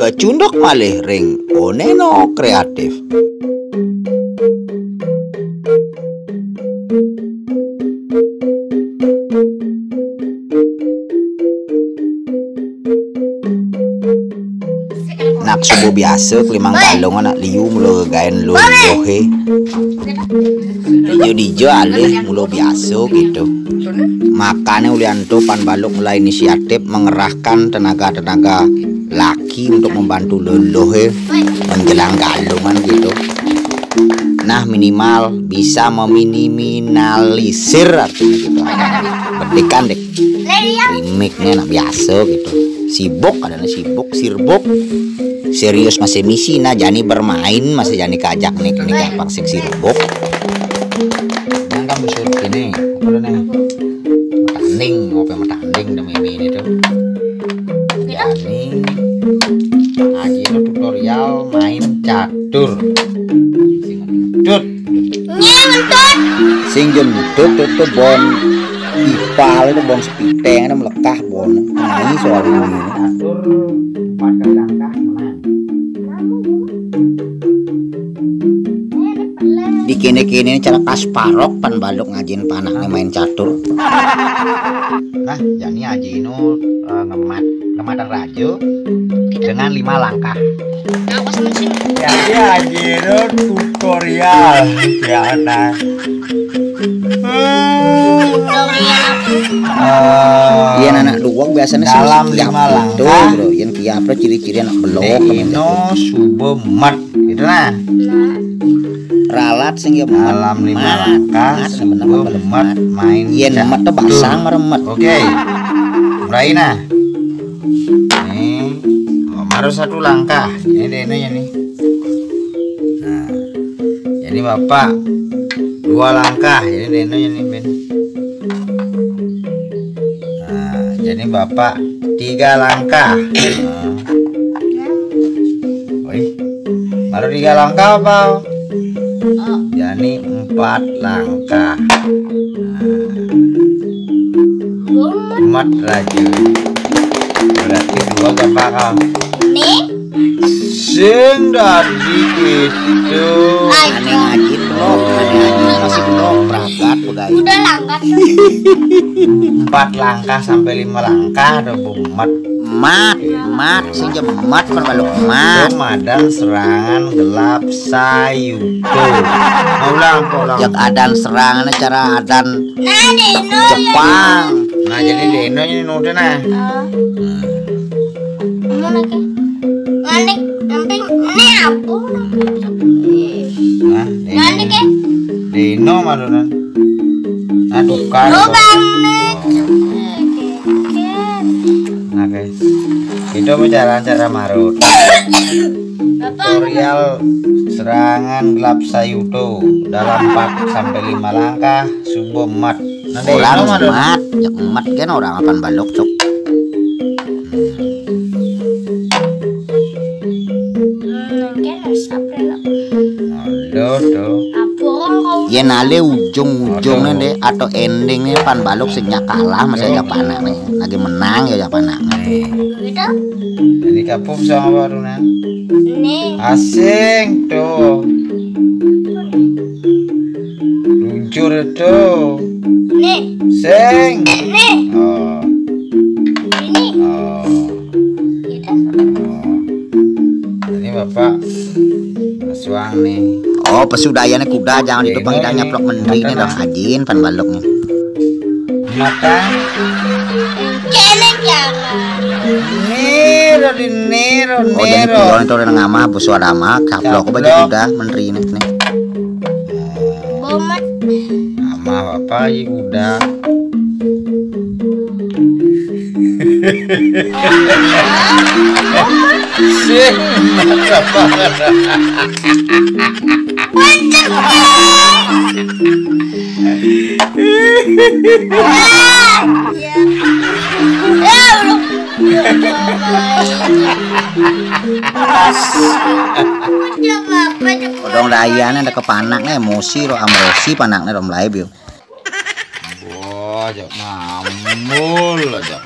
Kecundok malih ring Oneno Kreatif. Nak subuh biasa kelimang kalong anak liu mula gaen lohe. Dijo alih mula biasa gitu. Makanya Ulianto Pan Balok mulai inisiatif mengerahkan tenaga-tenaga laki untuk membantu leluhe menjelang galungan gitu. Nah minimal bisa meminimalisir artinya gitu. Betikan dek remake-nya nak biasa gitu. Sibuk kadang sibuk, sirbuk. Serius masih misi nah jani bermain masih jani kajak nih gampang sing sirbuk. Yang kamu suruh ini apa nih? Matanding, ngopi matanding demi ini tuh. Jani ngaji tutorial main catur. Sing jentut itu bon ipal itu bon sepiteng itu melekah bon ini soal ini catur 4 langkah menang di kene-kene cara Kasparok Pan Balok ngajin panaknya main catur. Nah jadi Ajino ngematan rajo dengan 5 langkah. Jadi Ajino tutorial ya anak. Iya anak luwak biasanya dalam 5 langkah bro. Yang kiapnya ciri-ciri anak belok. Ino subemat gitu nah. Ralat sing ya dalam 5 langkah subemat main. Yen mat tuh basang meremet. Oke. Mulai nah. Nih, baru 1 langkah. Ini denenya nih. Nah, jadi bapak 2 langkah. Ini denenya nih Ben. Nah, jadi bapak 3 langkah. Woi, baru 3 langkah apa? Jadi 4 langkah. Nah, 4 lagi. Berarti 2 bakal nih sing dari itu aneh ngaji blok masih blok berangkat guys udah langkah 4 langkah sampai 5 langkah ada bumat mat sing mat perbaluk mat madan serangan gelap sayuto ulang jak adan serangan cara adan Jepang nah jadi deno ini udah nah Dino malunan. Aduh kan. Nah guys, itu cara marut. Tutorial serangan gelap sayuto dalam 4 sampai 5 langkah subuh mat. Nah, Dino mat, jak mat kan orang akan balok cok. Ya nale ujung-ujungnya deh atau endingnya Pan Balok senyak kalah masih aja panak nih lagi menang ya panak nih ini kapum sama barunan asing tuh luncur tuh sing oh ini bapak suang nih. Oh pesudayannya kuda jangan itu panggilannya plok menteri ini dong ajin Pan Balok nih. Mata. Nero. Oh jadi pion itu udah ngama busuadama kaplok baju kuda menteri ini nih. Bomat. Nama apa ya kuda. Odong dayannya ada kepanaknya emosi ro amrosi panaknya rom live yo. Wah, jak mamul, jak